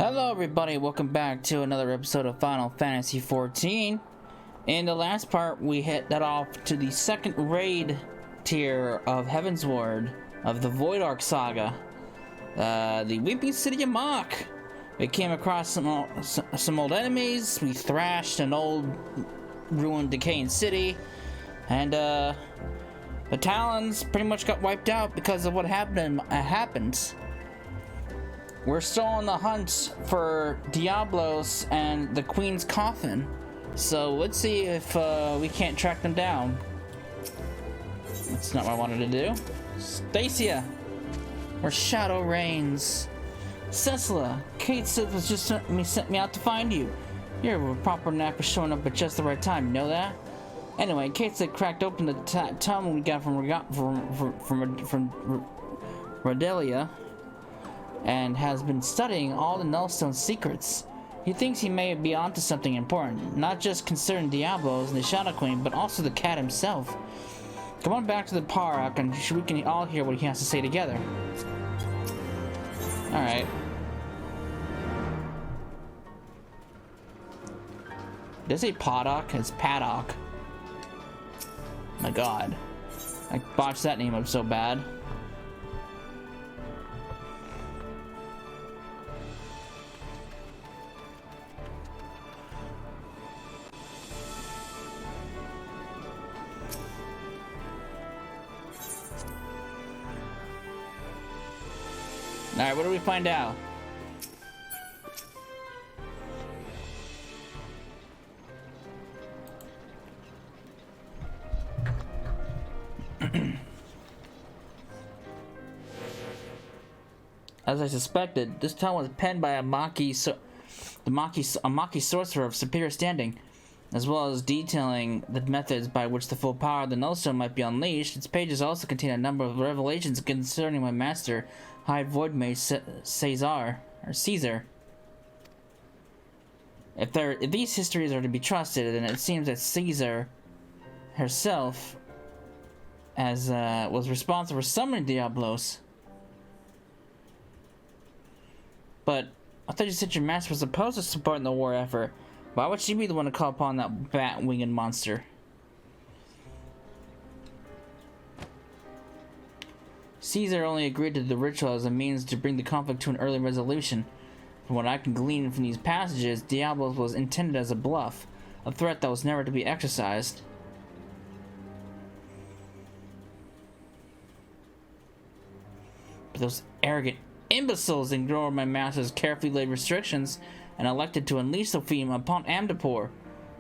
Hello everybody, welcome back to another episode of Final Fantasy XIV. In the last part, we hit that off to the second raid tier of Heavensward of the Void Ark Saga. The Weeping City of Mach. We came across some old enemies, we thrashed an old ruined decaying city, and the Talons pretty much got wiped out because of what happened. We're still on the hunt for Diablos and the Queen's Coffin, so let's see if we can't track them down. That's not what I wanted to do. Stacia, where Shadow reigns. Cecila, Kate said was just sent me out to find you. You're a proper knack for showing up at just the right time. You know that? Anyway, Kate said cracked open the tome we got from Rodelia, and has been studying all the Nullstone secrets. He thinks he may be onto something important, not just concerning Diablos and the Shadow Queen, but also the cat himself. Come on back to the Parak and we can all hear what he has to say together. Alright. Did I say Paddock? It's Paddock. My god. I botched that name up so bad. Alright, what do we find out? As I suspected, this tome was penned by a Maki sorcerer of superior standing, as well as detailing the methods by which the full power of the Nullstone might be unleashed. Its pages also contain a number of revelations concerning my master, High Void Mage Caesar. If these histories are to be trusted, then it seems that Caesar herself was responsible for summoning Diablos. But I thought you said your master was supposed to support in the war effort. Why would she be the one to call upon that bat-winged monster? Caesar only agreed to the ritual as a means to bring the conflict to an early resolution. From what I can glean from these passages, Diablos was intended as a bluff, a threat that was never to be exercised. But those arrogant imbeciles ignored my master's carefully laid restrictions and elected to unleash the theme upon Amdapor.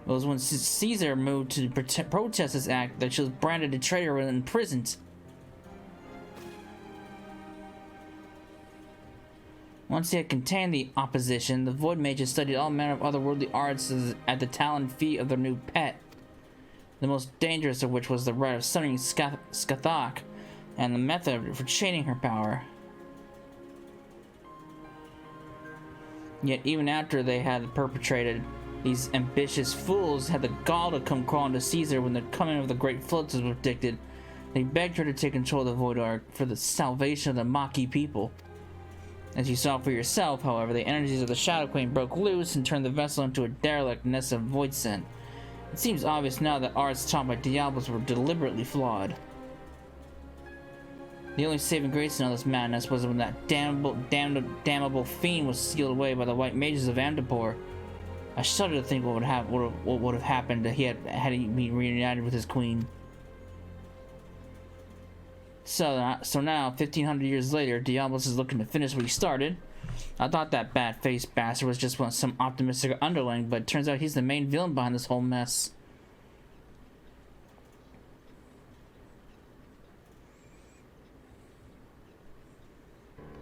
It was when Caesar moved to protest this act that she was branded a traitor and imprisoned. Once he had contained the opposition, the Void Mages studied all manner of otherworldly arts at the talon feet of their new pet, the most dangerous of which was the rite of summoning Scaith, and the method for chaining her power. Yet even after they had perpetrated, these ambitious fools had the gall to come crawling to Caesar when the coming of the Great Floods was predicted. They begged her to take control of the Void Ark for the salvation of the Maki people. As you saw for yourself, however, the energies of the Shadow Queen broke loose and turned the vessel into a derelict nest of void scent. It seems obvious now that arts taught by Diablos were deliberately flawed. The only saving grace in all this madness was when that damnable fiend was sealed away by the white mages of Amdapor. I shudder to think what would have happened had he been reunited with his queen. So now, 1,500 years later, Diablos is looking to finish what he started. I thought that bat-faced bastard was just some optimistic underling, but it turns out he's the main villain behind this whole mess.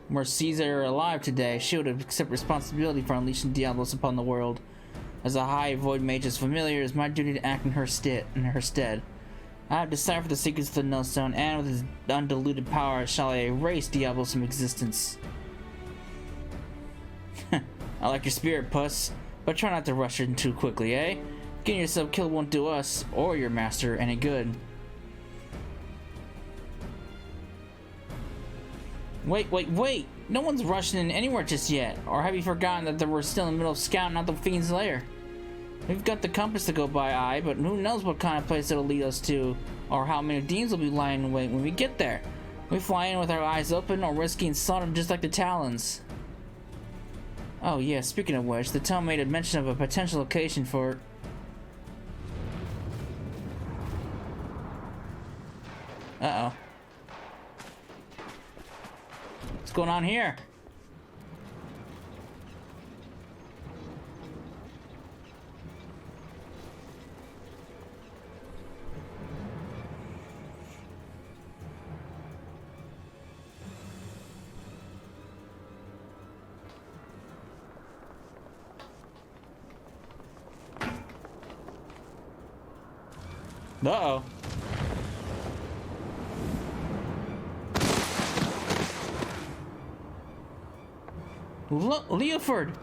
Were Caesar alive today, she would have accepted responsibility for unleashing Diablos upon the world. As a High Void Mage's familiar, it is my duty to act in her stead. I have deciphered the secrets of the Nullstone, and with his undiluted power shall I erase Diablos from existence. I like your spirit, Puss, but try not to rush it too quickly, eh? Getting yourself killed won't do us, or your master, any good. Wait! No one's rushing in anywhere just yet. Or have you forgotten that we're still in the middle of scouting out the fiend's lair? We've got the compass to go by, but who knows what kind of place it'll lead us to, or how many demons will be lying in wait when we get there. We fly in with our eyes open, or risking slaughter just like the Talons. Oh yeah, speaking of which, the tome made a mention of a potential location for... Uh-oh. What's going on here? Uh-oh. Leoford!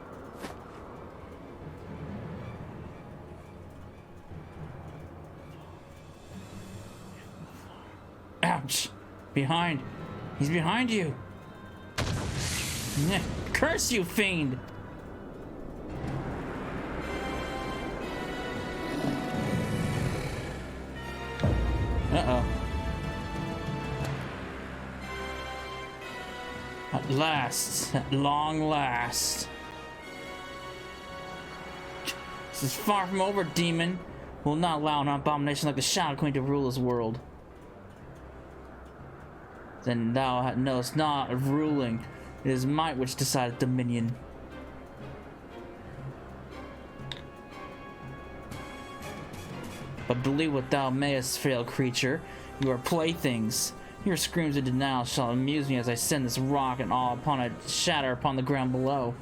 Ouch! Behind! He's behind you! Curse you, fiend! Uh-oh. At last, at long last. This is far from over, demon. We'll not allow an abomination like the Shadow Queen to rule this world. Then thou knowest not of ruling. It is might which decideth dominion. But believe what thou mayest, frail creature. You are playthings. Your screams of denial shall amuse me as I send this rock and all upon it shatter upon the ground below.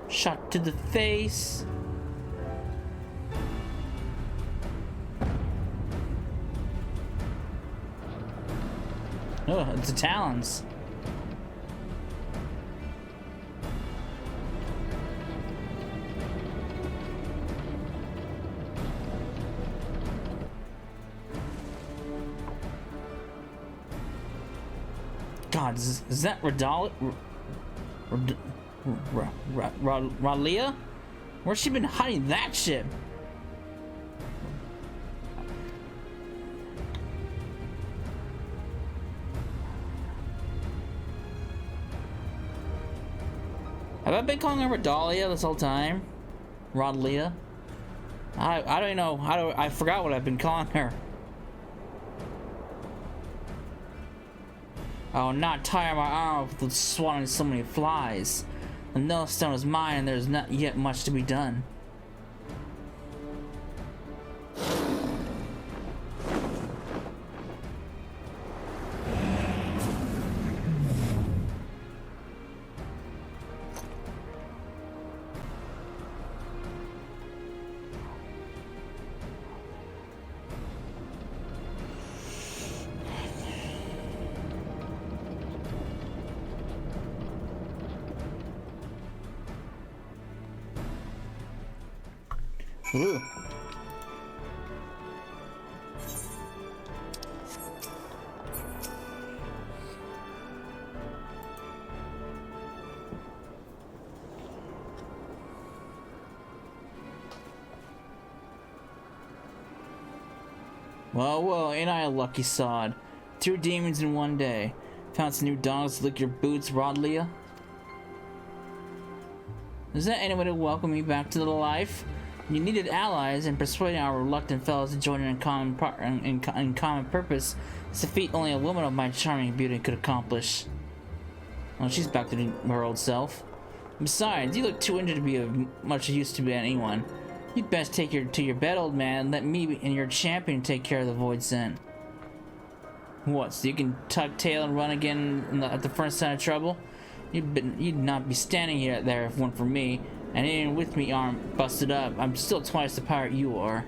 Shot to the face. Oh, it's the Talons. God, is that Ralia? Where's she been hiding that ship? Have I been calling her Rodalia this whole time? Rodlia? I don't know. I forgot what I've been calling her. I will not tire my arm with swallowing so many flies. The millstone is mine, and there is not yet much to be done. Ooh. Well, ain't I a lucky sod? 2 demons in one day. Found some new dogs to lick your boots, Rodlia? Is that any way to welcome me back to the life? You needed allies, and persuading our reluctant fellows to join in common purpose is a feat only a woman of my charming beauty could accomplish. Well, she's back to her old self. Besides, you look too injured to be of much use to anyone. You'd best take to your bed, old man, and let me and your champion take care of the void scent. What, so you can tuck tail and run again at the first sign of trouble? You'd not be standing there if it weren't for me. And even with me arm busted up, I'm still twice the pirate you are.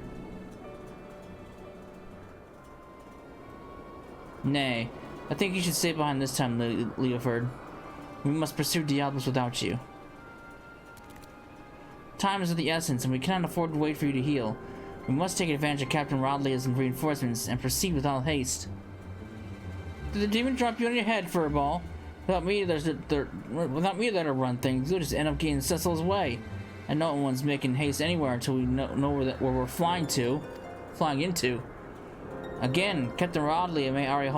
Nay, I think you should stay behind this time, Leoford. We must pursue Diablos without you. Time is of the essence, and we cannot afford to wait for you to heal. We must take advantage of Captain Rodley's reinforcements and proceed with all haste. Did the demon drop you on your head for a ball? Without me, without me, that'll run things. You'll just end up getting Cecil's way. And no one's making haste anywhere until we know where we're flying into. Again, Captain Rodley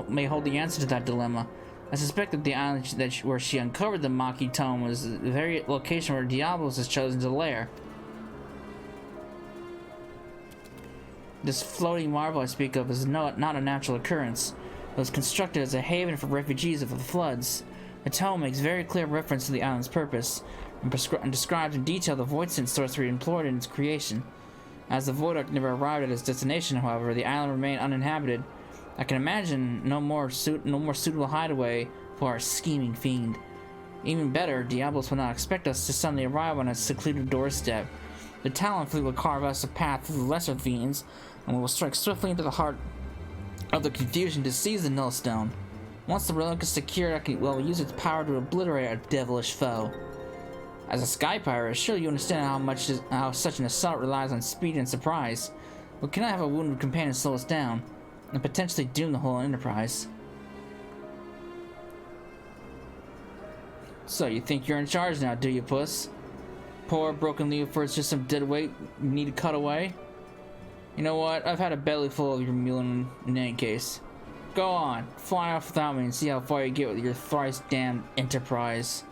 may hold the answer to that dilemma. I suspect that the island where she uncovered the Maki tome was the very location where Diablos has chosen to lair. This floating marvel I speak of is not a natural occurrence. It was constructed as a haven for refugees of the floods. The tome makes very clear reference to the island's purpose, and describes in detail the void-sense sorcery employed in its creation. As the Void Ark never arrived at its destination, however, the island remained uninhabited. I can imagine no more suitable hideaway for our scheming fiend. Even better, Diablos will not expect us to suddenly arrive on a secluded doorstep. The Talon Fleet will carve us a path through the lesser fiends, and we will strike swiftly into the heart of the confusion to seize the Nullstone. Once the relic is secured, I will use its power to obliterate our devilish foe. As a sky pirate, surely you understand how such an assault relies on speed and surprise. We cannot have a wounded companion slow us down, and potentially doom the whole enterprise. So, you think you're in charge now, do you, puss? Poor broken Leoford's just some dead weight you need to cut away? You know what? I've had a belly full of your mule in any case. Go on, fly off without me and see how far you get with your thrice damned enterprise.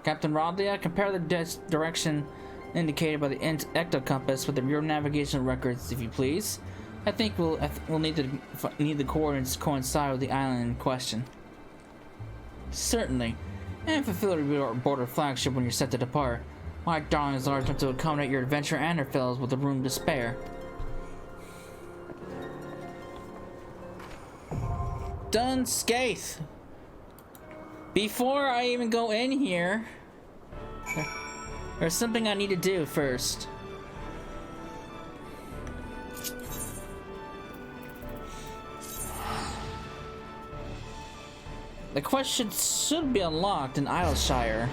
Captain Rodley, compare the direction indicated by the ecto compass with your navigational records, if you please. I think we'll need the coordinates to coincide with the island in question. Certainly, and fulfill your border flagship when you're set to depart. My darling is large enough to accommodate your adventure and her fellows with a room to spare. Done, Scaith. Before I even go in here, there's something I need to do first. The quest should be unlocked in Isleshire.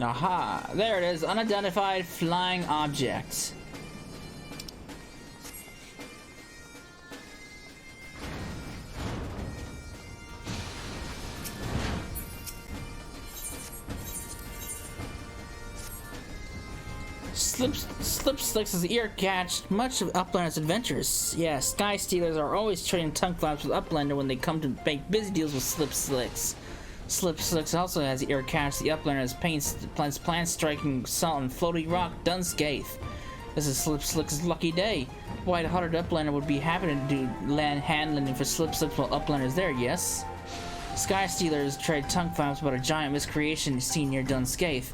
Aha, there it is, unidentified flying object. Slipslicks' ear catched much of Uplander's adventures. Yeah, Sky Stealers are always trading tongue flaps with Uplander when they come to make busy deals with Slipslicks. Slipslicks also has ear catched the Uplander's plans striking salt and floating rock done Scaith. This is Slipslicks' lucky day. White-hearted Uplander would be happy to do hand landing for Slipslicks while Uplander's there, yes? Sky Stealers trade tongue flaps about a giant miscreation seen near Dun Scaith.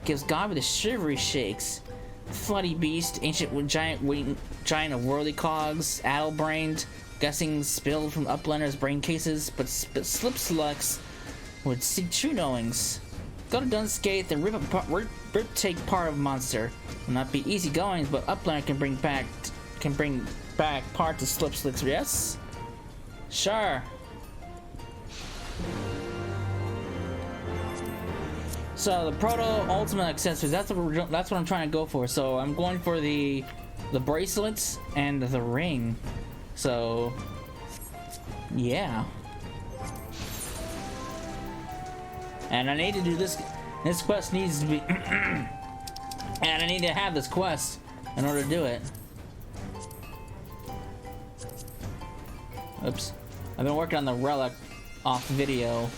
Gives God with the shivery shakes. Floody beast, ancient giant of worldly cogs, addle-brained, guessing spilled from Uplander's brain cases, but Slipslicks would seek true knowings. Go to Dunscaith and take part of monster. Will not be easy goings, but Uplander can bring back part to Slipslicks. Yes, sure. So the proto ultimate accessories, that's what I'm trying to go for. So I'm going for the bracelets and the ring. So yeah. And I need to do this. This quest needs to be and I need to have this quest in order to do it. Oops. I've been working on the relic off video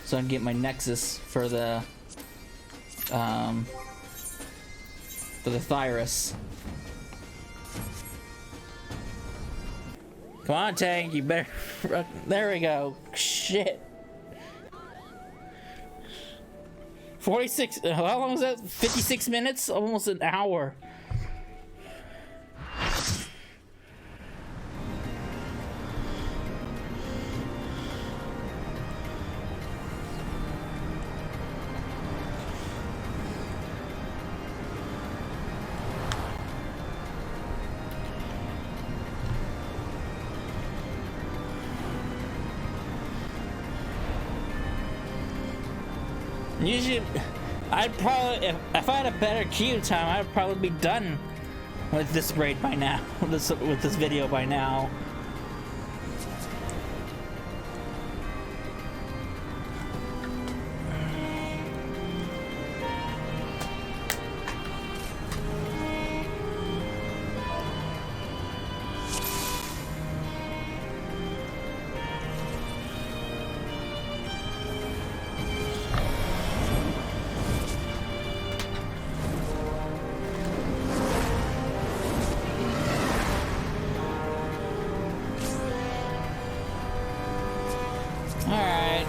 so I can get my nexus for the Thyrus. Come on, tank, you better. There we go. Shit. 46. How long was that? 56 minutes? Almost an hour. Usually, I'd probably, if I had a better queue time, I'd probably be done with this raid by now, with this video by now. Alright.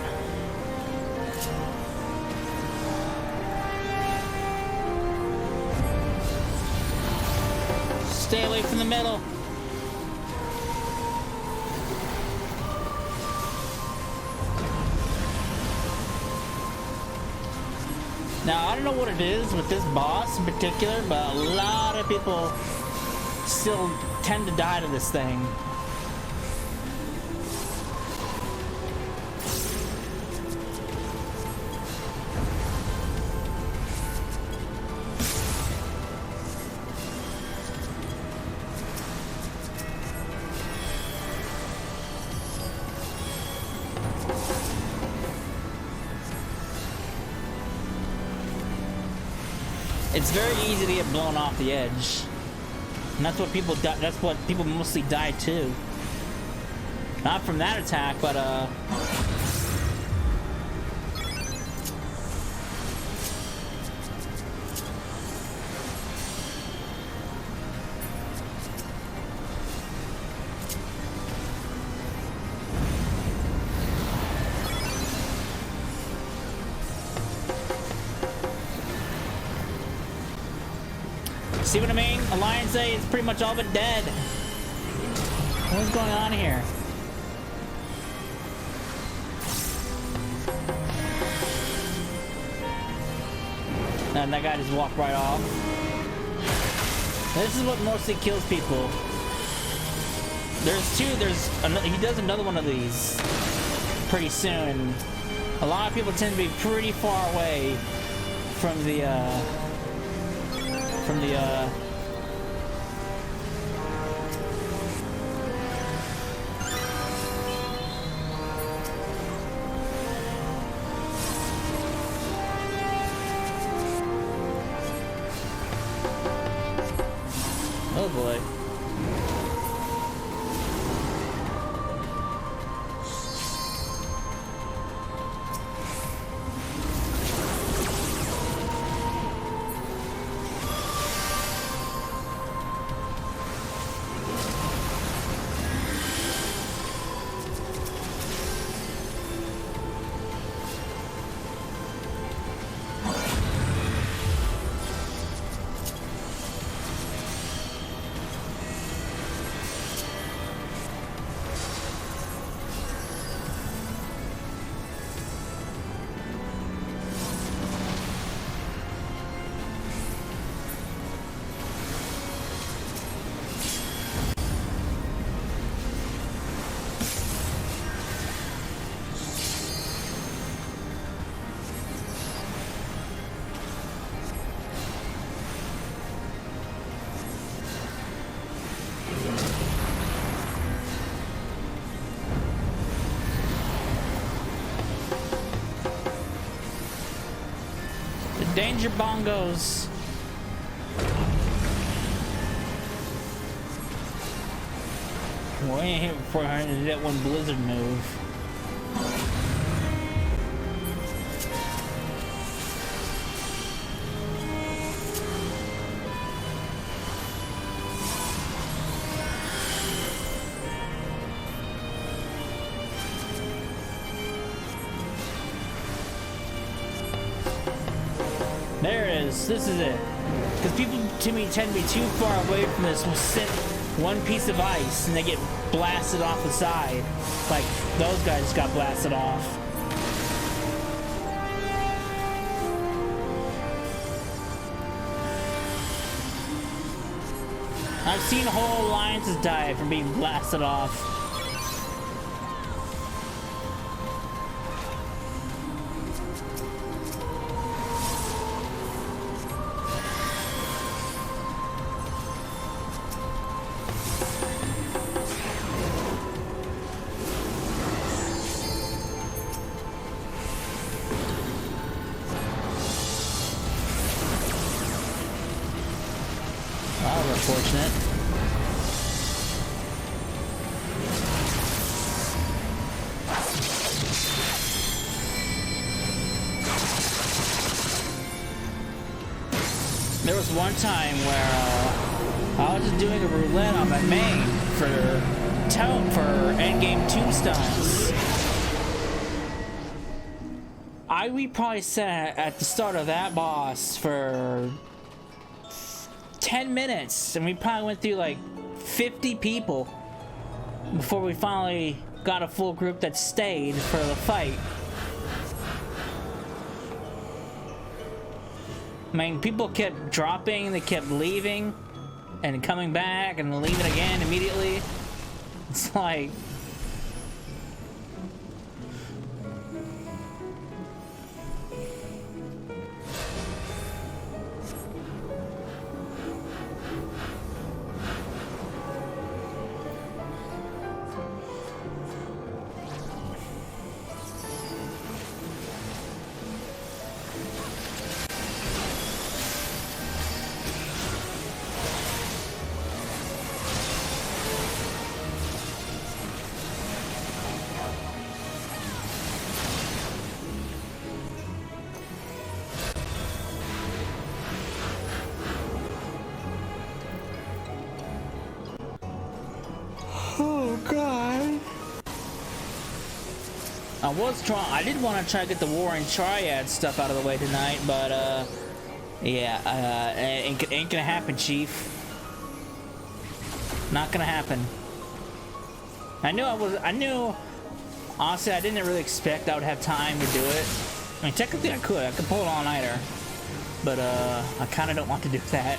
Stay away from the middle. Now, I don't know what it is with this boss in particular, but a lot of people still tend to die to this thing. It's very easy to get blown off the edge, and that's what people die. That's what people mostly die to. Not from that attack, but see what I mean? Alliance A is pretty much all but dead. What's going on here? And that guy just walked right off. This is what mostly kills people. He does another one of these pretty soon. A lot of people tend to be pretty far away from the oh boy. Danger bongos. We ain't hit before I did that one blizzard move. There it is. This is it. Because people, to me, tend to be too far away from this. Will sit one piece of ice and they get blasted off the side. Like those guys just got blasted off. I've seen whole alliances die from being blasted off. unfortunate. There was one time where I was just doing a roulette on my main for endgame tombstones. We probably sat at the start of that boss for 10 minutes, and we probably went through like 50 people before we finally got a full group that stayed for the fight. I mean, people kept dropping, they kept leaving, and coming back, and leaving again immediately. It's like... I did want to try to get the War and Triad stuff out of the way tonight, but yeah, ain't gonna happen, Chief. Not gonna happen. I knew honestly, I didn't really expect I would have time to do it. I mean, technically I could pull it all-nighter, but I kind of don't want to do that.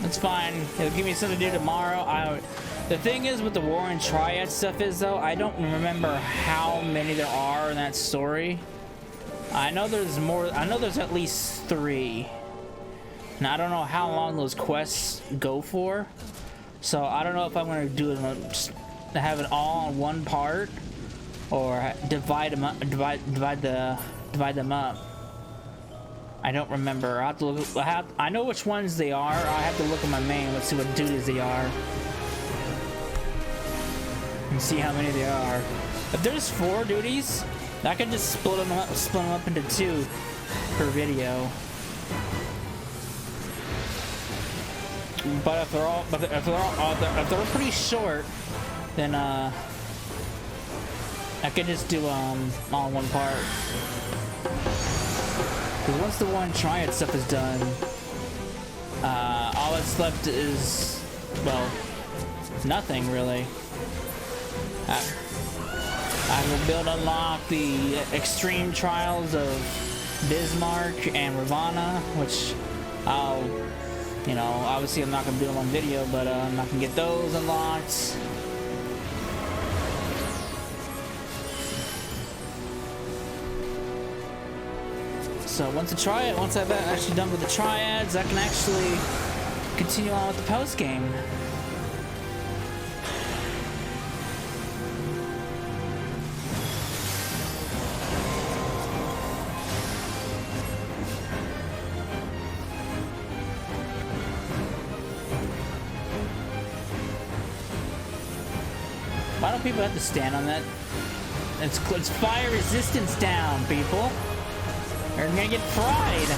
It's fine. It'll give me something to do tomorrow. The thing is with the War and Triad stuff is, though, I don't remember how many there are in that story. I know there's more. I know there's at least 3. Now I don't know how long those quests go for, so I don't know if I'm gonna do it just to have it all on one part, or divide them up. Divide them up. I don't remember. I have to look. I know which ones they are. I have to look at my main. Let's see what duties they are, and see how many there are. If there's 4 duties, I can just split them up into 2 per video. But if they're pretty short, then I could just do all in one part. Because once the one Triad stuff is done, all that's left is, well, nothing really. I will build unlock the extreme trials of Bismarck and Ravana, which I'll, you know, obviously I'm not gonna do them on video, but I'm not gonna get those unlocked. So once I've actually done with the triads, I can actually continue on with the post game. Why don't people have to stand on that? It's fire resistance down, people. They're gonna get fried.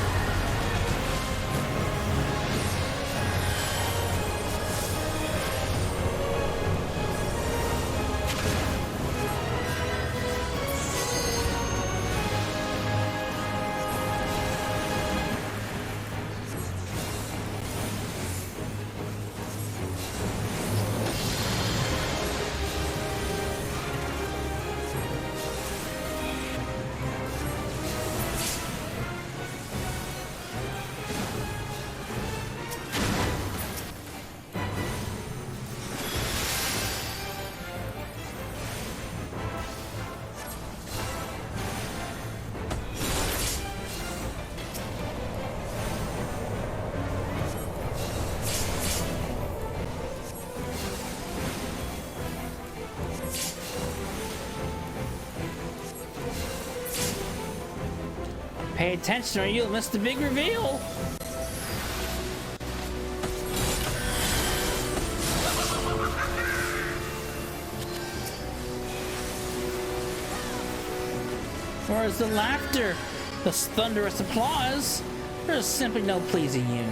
Pay attention or you'll miss the big reveal. Whereas the laughter, the thunderous applause, there's simply no pleasing you.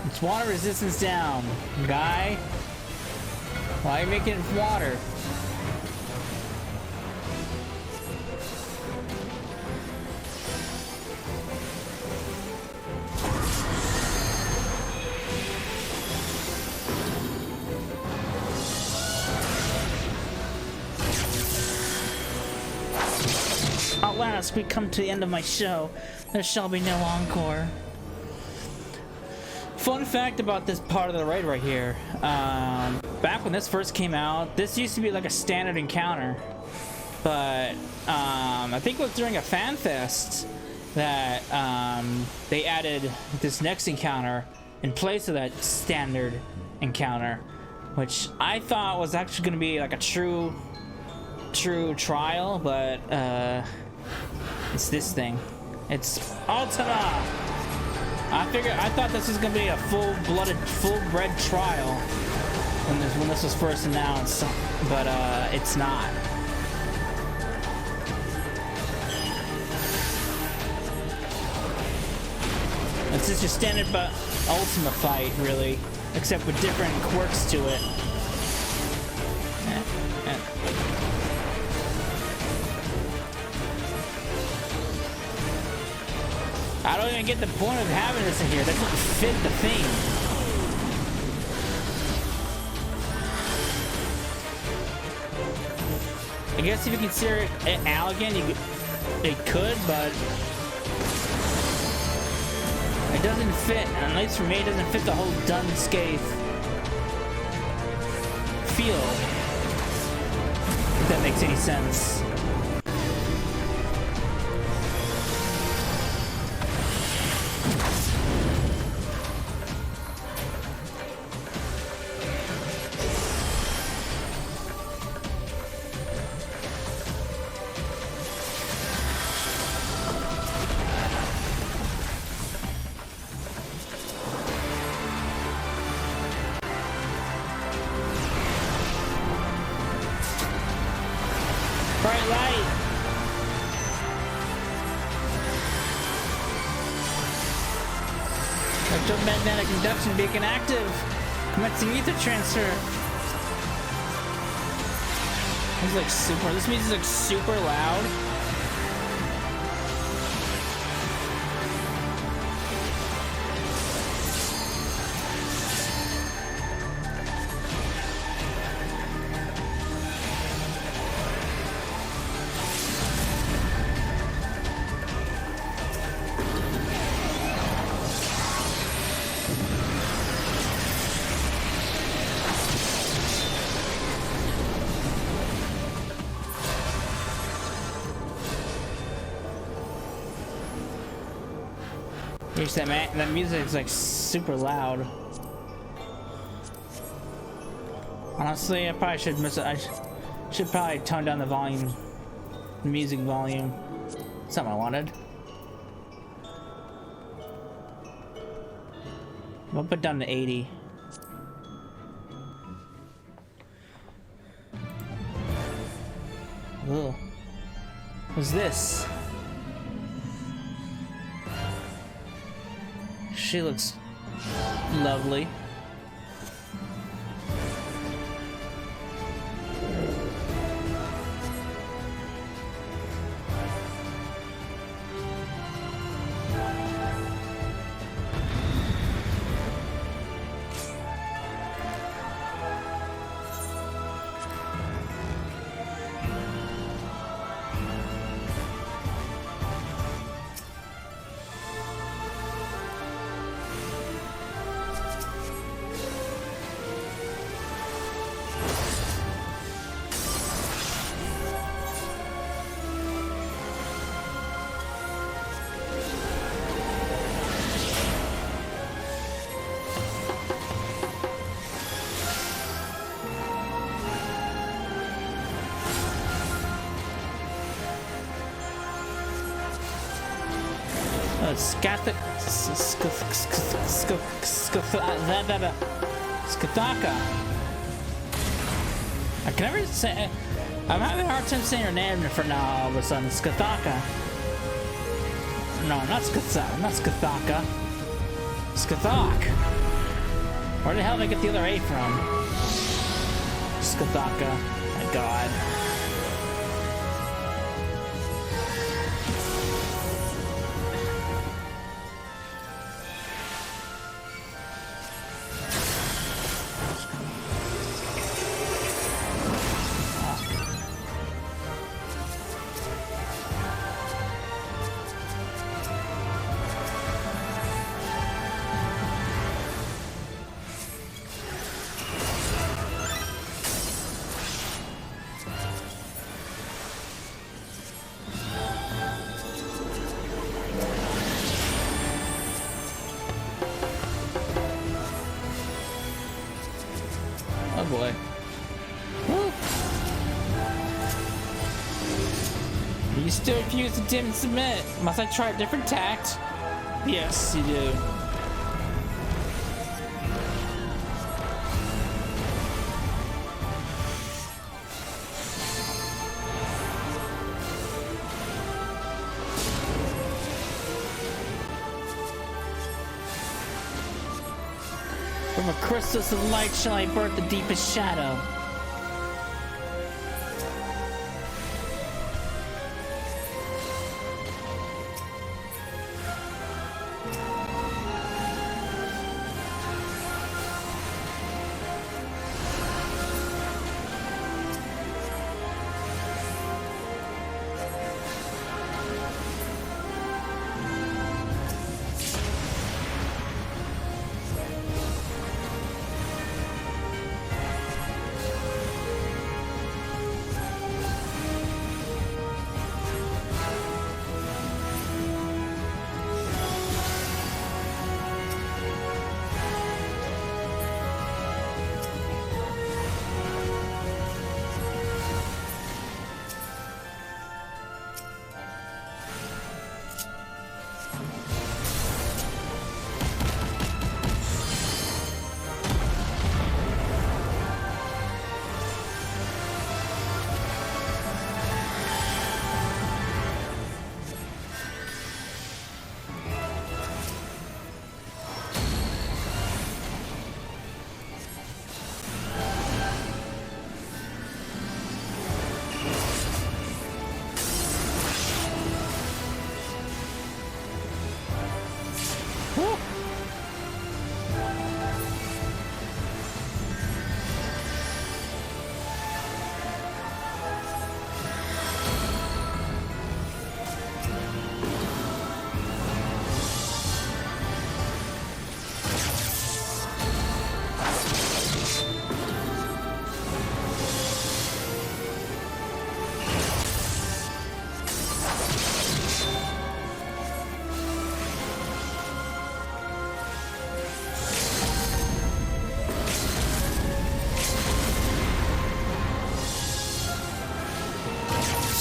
It's water resistance down, guy. Why are you making it water? At last, we come to the end of my show. There shall be no encore. Fun fact about this part of the raid right here. Back when this first came out, this used to be like a standard encounter. But I think it was during a fan fest that they added this next encounter in place of that standard encounter, which I thought was actually going to be like a true trial, but it's this thing. It's Ultima. I thought this was gonna be a full-blooded, full-bred trial when this was first announced, but it's not. It's just your standard but Ultima fight, really, except with different quirks to it. I don't even get the point of having this in here. That doesn't fit the theme. I guess if you consider it Allegan, it could, but it doesn't fit. At least for me, it doesn't fit the whole done Scaith feel. If that makes any sense. Bright light. Electromagnetic induction beacon active. Commencing ether transfer. It's like super. This music's like super loud. That music is like super loud. Honestly, I probably should should probably tone down the volume, the music volume. That's not what I wanted. We'll put down to 80. Ugh. What's this? She looks lovely. Scaith, Scathaka. I can never say. I'm having a hard time saying her name for now. All of a sudden, Scathaka. No, not Scathaka. Not Scathaka. Scathok. Where the hell did I get the other A from? Scathaka. My God. Oh boy. Woo. You still refuse to dim and submit. Must I try a different tact? Yes, you do. From a crystal of light shall I birth the deepest shadow.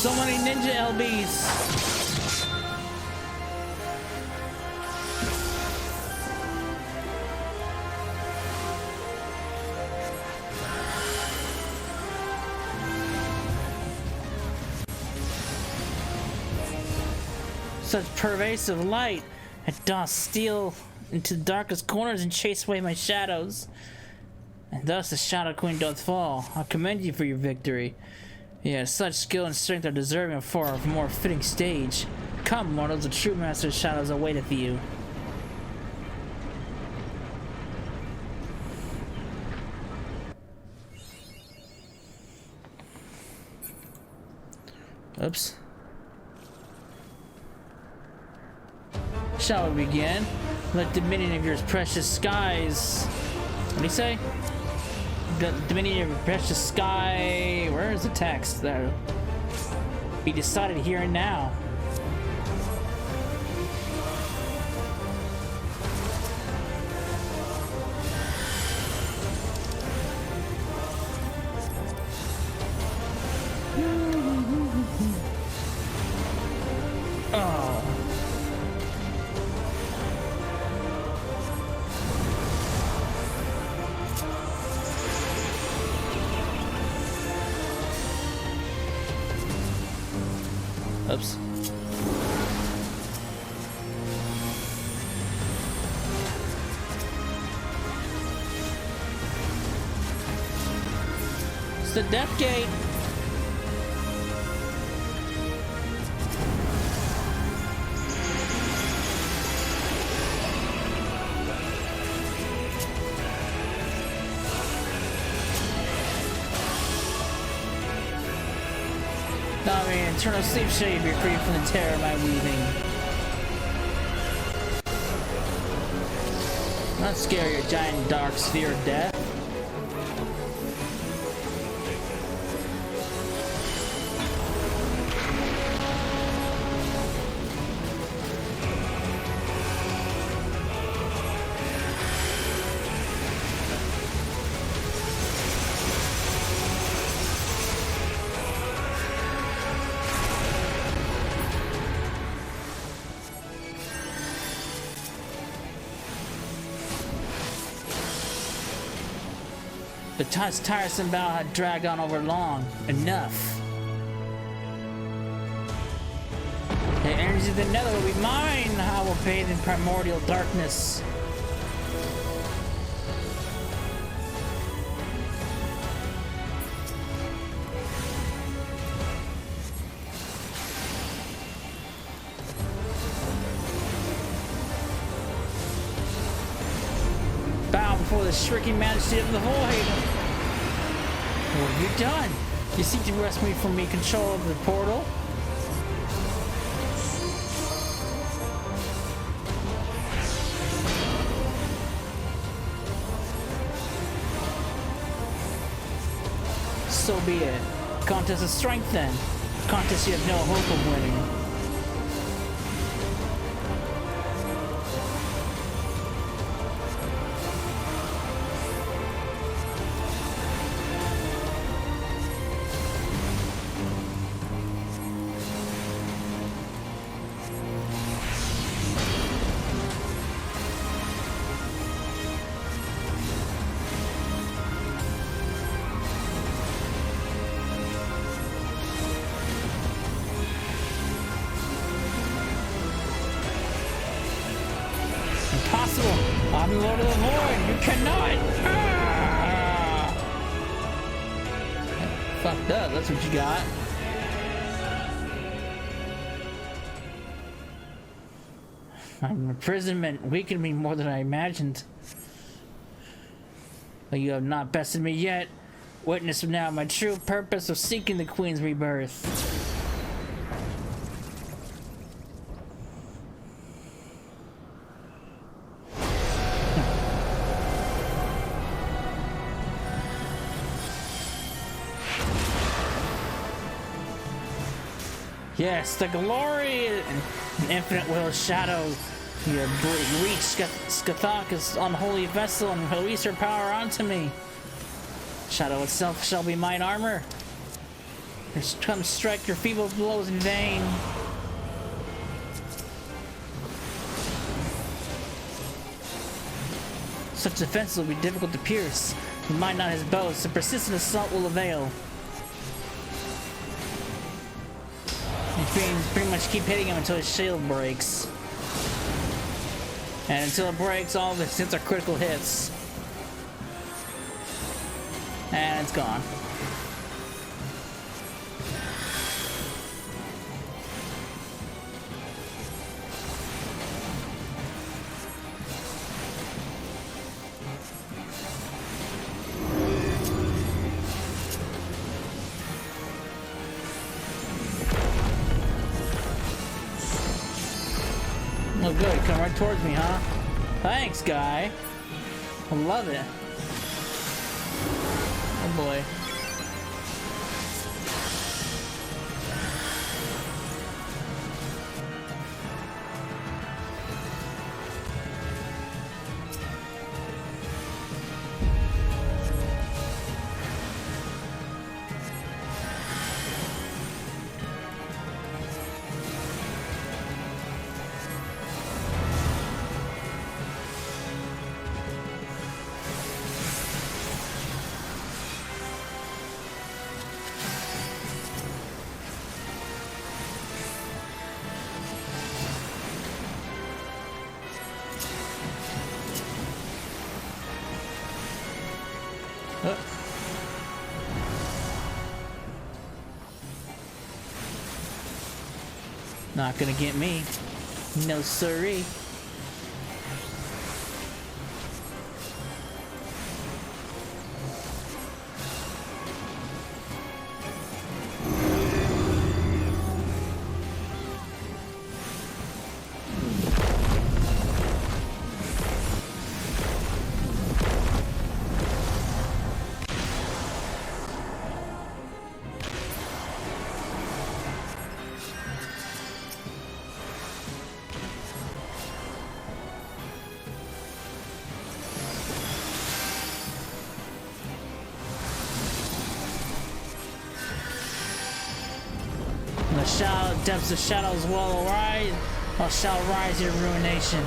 So many ninja LBs. such pervasive light. It doth steal into the darkest corners and chase away my shadows. And thus the Shadow Queen doth fall. I commend you for your victory. Yeah, such skill and strength are deserving of for a more fitting stage. Come, mortals, the true master of shadows awaiteth you. Oops. Shall we begin? Let dominion of your precious skies. What do you say? The dominion of your precious sky. Where is the text? There. Be decided here and now. Oops. It's the death gate. I mean, eternal sleep shall be free from the terror of my weaving. Not scary, your giant dark sphere of death. The tiresome battle had dragged on over long. Enough. The energies of the nether will be mine. I will bathe in primordial darkness. Bow before the shrieking majesty of the Void. What have you done? You seek to wrest me from control of the portal? So be it. Contest of strength then. Contest you have no hope of winning. Impossible! I'm the Lord of the Void! You cannot! Ah! Fucked up, that's what you got. My imprisonment weakened me more than I imagined. But you have not bested me yet. Witness now my true purpose of seeking the Queen's rebirth. Yes, the glory and infinite will of shadow. You have reached Scaith's unholy vessel and release her power onto me. Shadow itself shall be mine armor. Come strike your feeble blows in vain. Such defense will be difficult to pierce. You might not his bows, so persistent assault will avail. pretty much keep hitting him until his shield breaks. And until it breaks, all of his hits are critical hits. And it's gone. Oh good, come right towards me, huh? Thanks, guy. I love it. Oh boy. Not gonna get me. No siree. The depths of shadows will rise, or shall rise your ruination.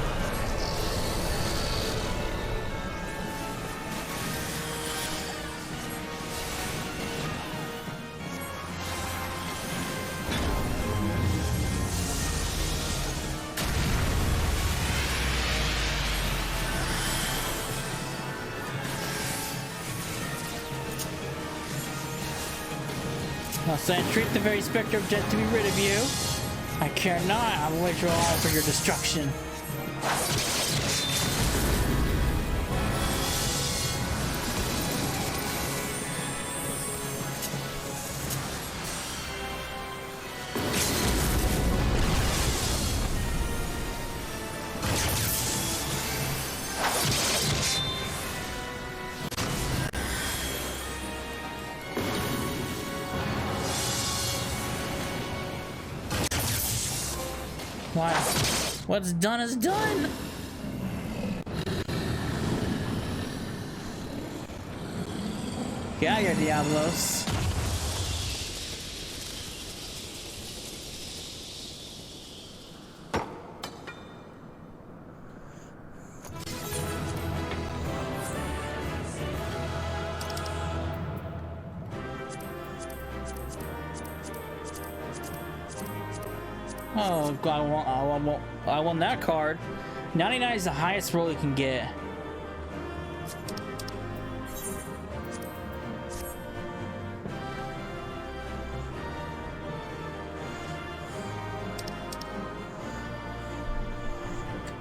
I'll say, treat the very specter of death to be rid of you. I care not, I will wager all for your destruction. Why? What's done is done! Get out of here, Diablos. Oh god, I won that card. 99 is the highest roll you can get.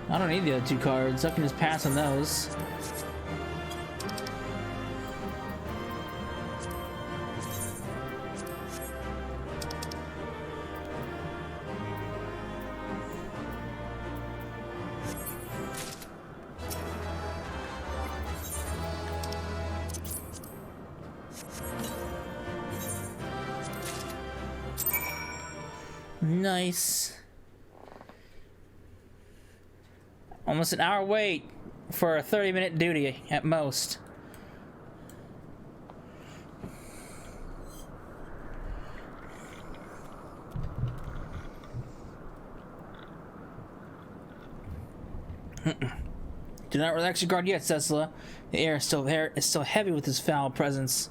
I don't need the other two cards. I can just pass on those. Nice. Almost an hour wait for a 30-minute duty at most. Do not relax your guard yet, Cecila. The air is still heavy with his foul presence.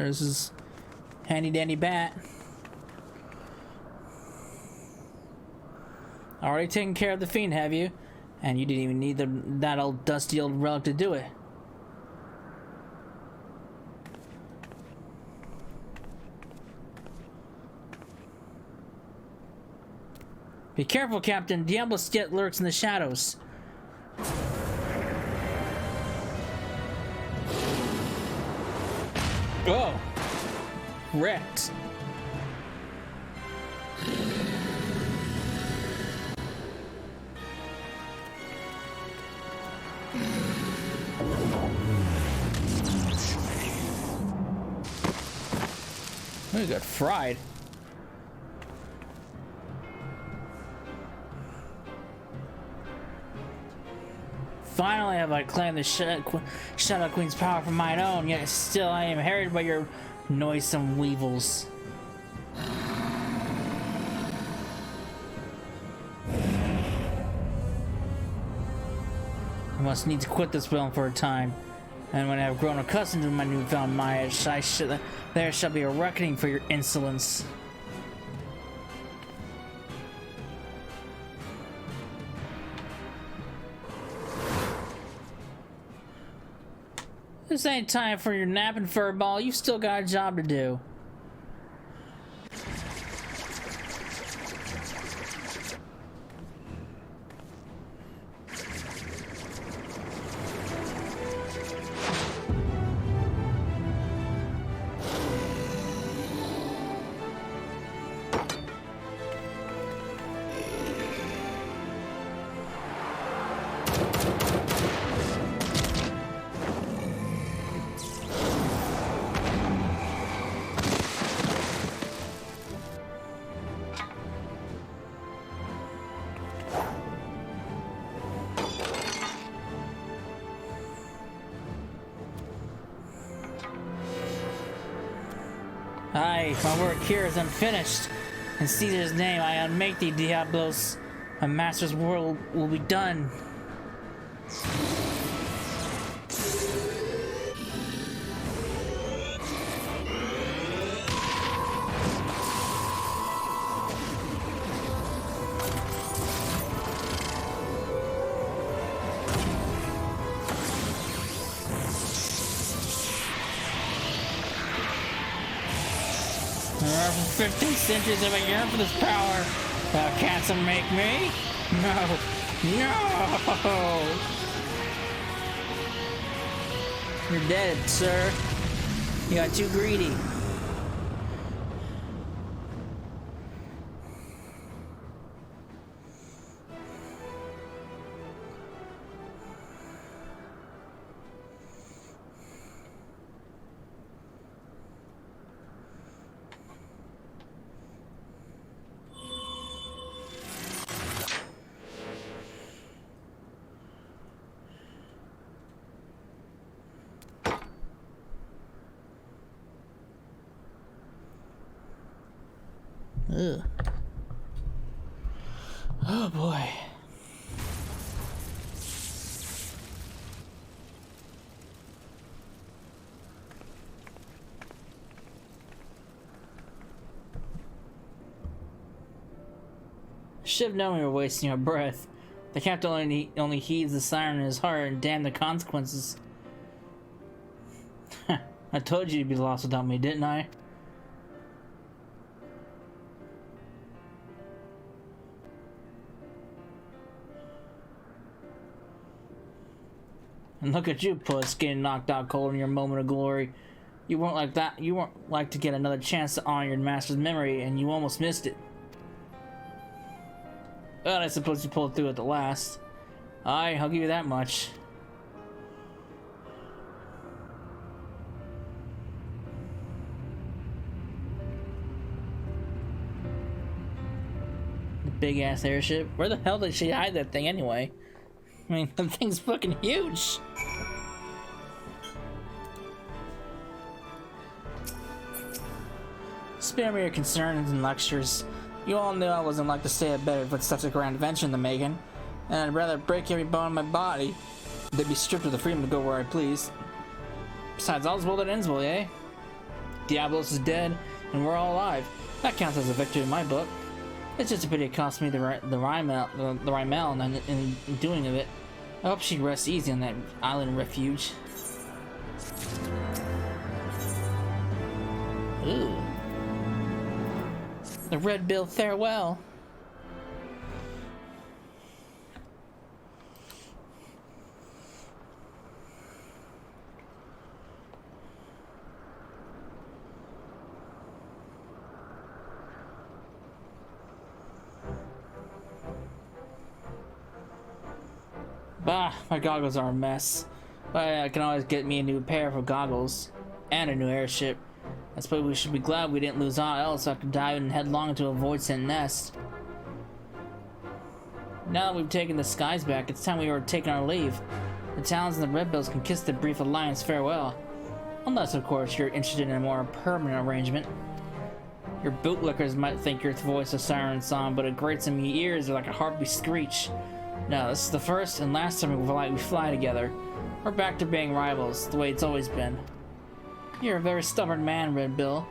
There's his handy dandy bat. Already taken care of the fiend, have you? And you didn't even need that old dusty old relic to do it. Be careful, Captain. Diablos yet lurks in the shadows. Oh! Wrecked. We got fried. Finally have I claimed the Shadow Queen's power for mine own, yet still I am harried by your noisome weevils. I must need to quit this realm for a time, and when I have grown accustomed to my newfound might, there shall be a reckoning for your insolence. This ain't time for your napping, furball. You still got a job to do. Aye, my work here is unfinished. In Caesar's name, I unmake thee, Diablos. My master's world will be done. For 15 centuries have I yearned for this power. Thou canst make me? No. No! You're dead, sir. You got too greedy. Ugh. Oh boy. Should have known we were wasting our breath. The captain only heeds the siren in his heart and damn the consequences. I told you you'd be lost without me, didn't I? And look at you, puss, getting knocked out cold in your moment of glory. You weren't like that. You weren't like to get another chance to honor your master's memory, and you almost missed it. But I suppose you pulled through at the last. Aye, I'll give you that much. The big-ass airship. Where the hell did she hide that thing anyway? I mean, that thing's fucking huge. Spare me your concerns and lectures. You all knew I wasn't like to stay at bed with such a grand adventure in the making, and I'd rather break every bone in my body than be stripped of the freedom to go where I please. Besides, all's well that ends well, eh? Diablos is dead, and we're all alive. That counts as a victory in my book. It's just a pity it cost me the Rymel in doing of it. I hope she rests easy on that island refuge. Ooh. The Red Bill farewell. Bah, my goggles are a mess. But I can always get me a new pair of goggles. And a new airship. I suppose we should be glad we didn't lose all else after diving headlong into a void-sent nest. Now that we've taken the skies back, it's time we were taking our leave. The Talons and the Red Bills can kiss the brief alliance farewell. Unless, of course, you're interested in a more permanent arrangement. Your bootlickers might think your voice a siren song, but it grates in your ears like a heartbeat screech. No, this is the first and last time we fly together. We're back to being rivals, the way it's always been. You're a very stubborn man, Red Bill,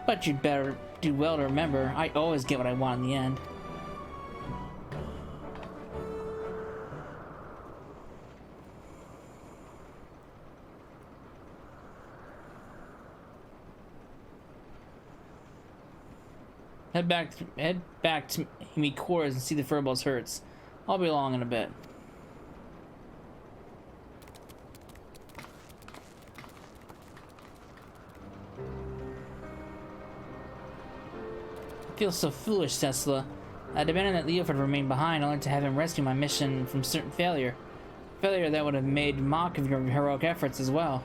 but you'd better do well to remember, I always get what I want in the end. Head back to me quarters and see the Furbol's hurts. I'll be along in a bit. I feel so foolish, Tesla. I demanded that Leoford remain behind only to have him rescue my mission from certain failure. Failure that would have made mock of your heroic efforts as well.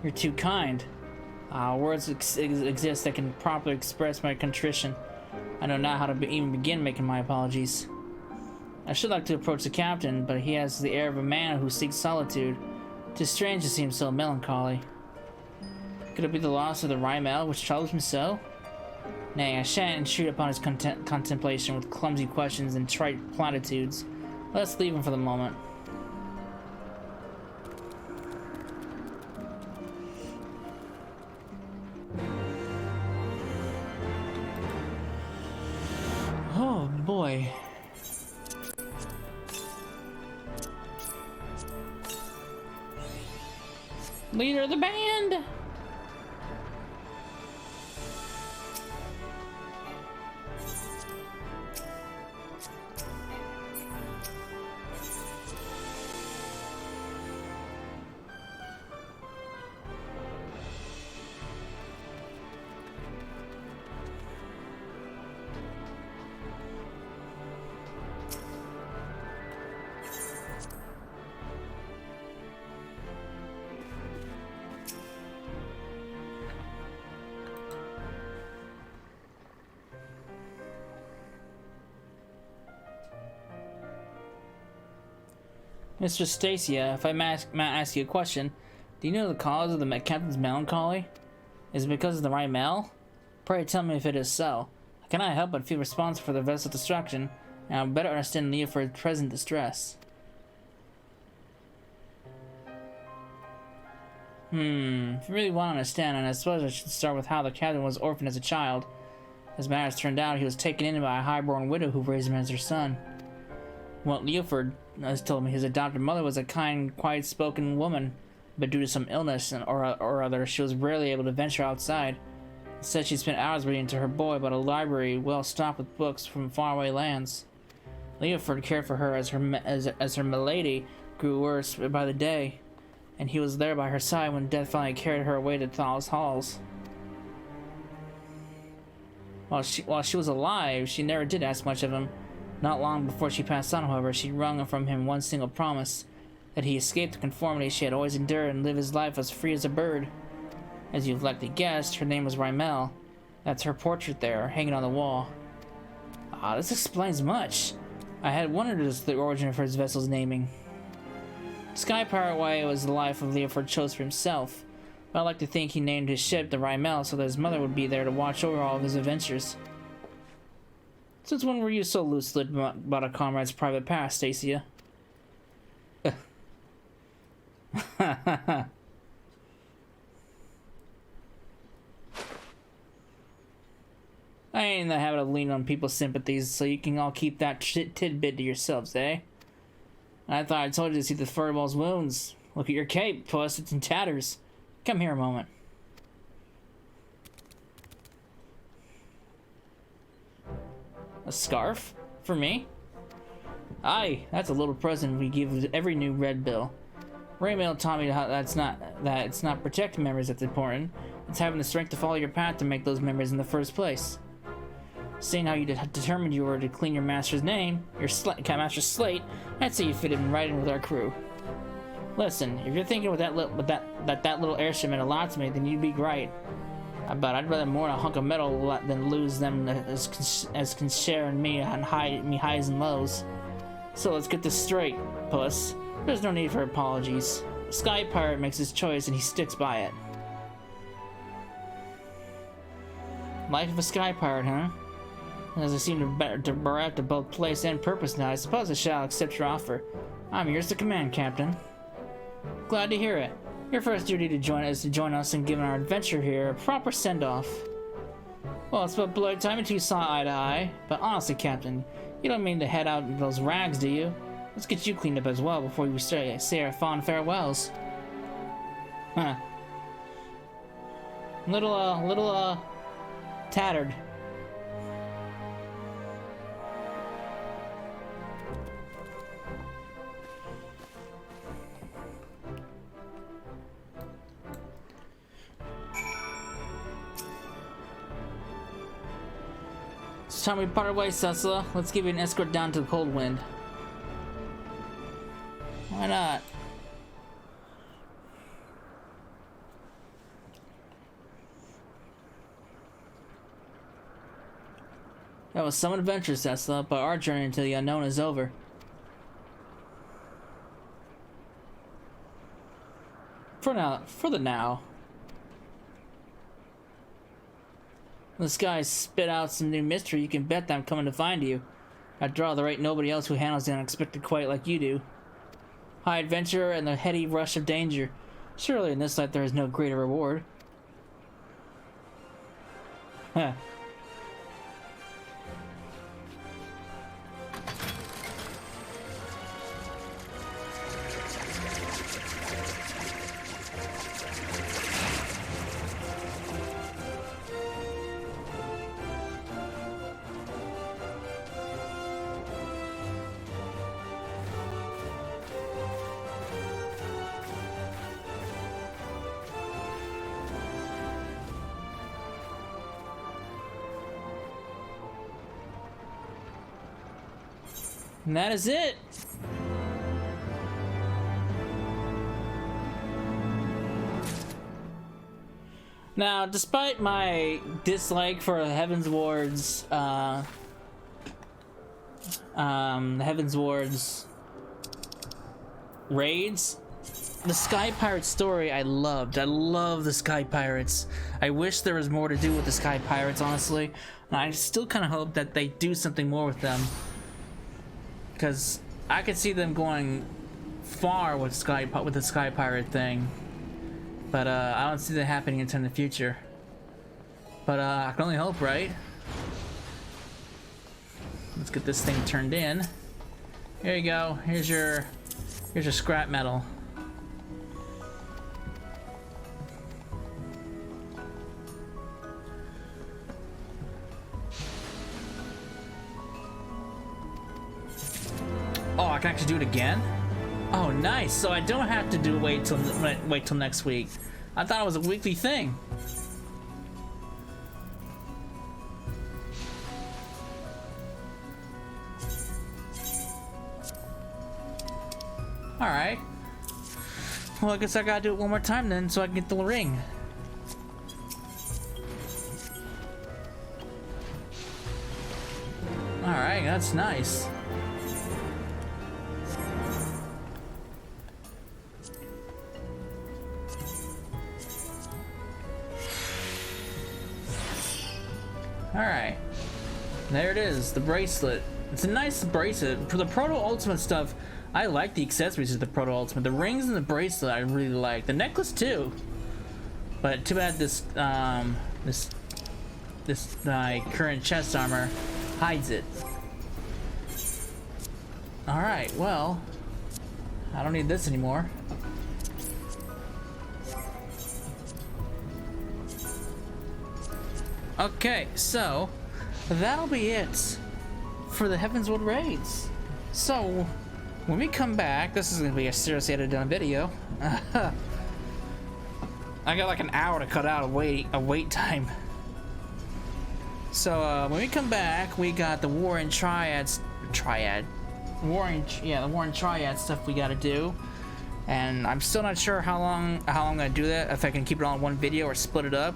You're too kind. Words exist that can properly express my contrition. I know not how to even begin making my apologies. I should like to approach the captain, but he has the air of a man who seeks solitude. 'Tis strange to seem so melancholy. Could it be the loss of the Rymel which troubles me so? Nay, I shan't intrude upon his contemplation with clumsy questions and trite platitudes. Let's leave him for the moment. Oh boy. Leader of the band! Mr. Stacia, if I may ask you a question, do you know the cause of the captain's melancholy? Is it because of the Rymel? Pray tell me if it is so. I cannot help but feel responsible for the vessel's destruction, and I better understand Leoford's present distress. If you really want to understand, and I suppose I should start with how the captain was orphaned as a child. As matters turned out, he was taken in by a high-born widow who raised him as her son. What Leoford has told me, his adopted mother was a kind, quiet-spoken woman, but due to some illness or other, she was rarely able to venture outside. Instead, she spent hours reading to her boy about a library well stocked with books from faraway lands. Leoford cared for her as her malady grew worse by the day, and he was there by her side when death finally carried her away to Thal's halls. While she was alive, she never did ask much of him. Not long before she passed on, however, she wrung from him one single promise, that he escape the conformity she had always endured and live his life as free as a bird. As you've likely guessed, her name was Rymel. That's her portrait there, hanging on the wall. This explains much. I had wondered as to the origin of his vessel's naming. Sky Pirate Way was the life of Leoford chose for himself, but I like to think he named his ship the Rymel so that his mother would be there to watch over all of his adventures. Since when were you so loose-lipped about a comrade's private past, Stacia? I ain't in the habit of leaning on people's sympathies, so you can all keep that tidbit to yourselves, eh? I thought I told you to see the furball's wounds. Look at your cape, Puss, it's in tatters. Come here a moment. A scarf? For me? Aye, that's a little present we give every new Red Bill. Raymail taught me that it's not protecting memories that's important. It's having the strength to follow your path to make those memories in the first place. Seeing how you determined you were to clean your master's name, your master's slate, I'd say you fit in right in with our crew. Listen, if you're thinking with that little airship meant a lot to me, then you'd be right. But I'd rather mourn a hunk of metal than lose them as can share in me on highs and lows. So let's get this straight, Puss. There's no need for apologies. Sky Pirate makes his choice and he sticks by it. Life of a Sky Pirate, huh? As I seem to bereft of both place and purpose now, I suppose I shall accept your offer. I'm yours to command, Captain. Glad to hear it. Your first duty to join us in giving our adventure here a proper send-off. Well, it's about blood time until you saw eye to eye. But honestly, Captain, you don't mean to head out in those rags, do you? Let's get you cleaned up as well before we say our fond farewells. Huh. Little tattered. It's time we part ways, Cecilla. Let's give you an escort down to the cold wind. Why not? That was some adventure, Cecilla, but our journey into the unknown is over. For the now. When the skies spit out some new mystery, you can bet that I'm coming to find you. After all, there ain't nobody else who handles the unexpected quite like you do. High adventure and the heady rush of danger. Surely in this life there is no greater reward. Huh. And that is it. Now, despite my dislike for Heavensward's raids, the Sky Pirate story I loved. I love the Sky Pirates. I wish there was more to do with the Sky Pirates, honestly. And I still kind of hope that they do something more with them. Because I could see them going far with the Sky Pirate thing, but I don't see that happening until in the future. But I can only hope, right? Let's get this thing turned in. Here you go. Here's your scrap metal. Oh, I can actually do it again? Oh, nice. So I don't have to wait till next week. I thought it was a weekly thing. All right. Well, I guess I gotta do it one more time then, so I can get the ring. All right, that's nice. Alright, there it is, the bracelet. It's a nice bracelet. For the Proto-Ultimate stuff, I like the accessories of the Proto-Ultimate. The rings and the bracelet I really like. The necklace too. But too bad this this my current chest armor hides it. Alright, well, I don't need this anymore. Okay, so that'll be it for the Heavensward raids. So when we come back, this is gonna be a seriously edited down video. I got like an hour to cut out of wait time. So when we come back, we got the Warring Triad stuff we gotta do. And I'm still not sure how long I'm gonna do that, if I can keep it all in one video or split it up.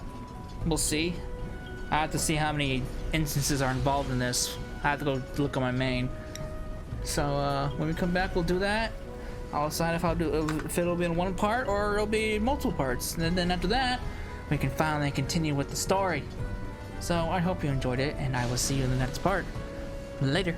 We'll see. I have to see how many instances are involved in this. I have to go look on my main. So when we come back, we'll do that. I'll decide if it'll be in one part or it'll be multiple parts. And then after that, we can finally continue with the story. So I hope you enjoyed it, and I will see you in the next part. Later.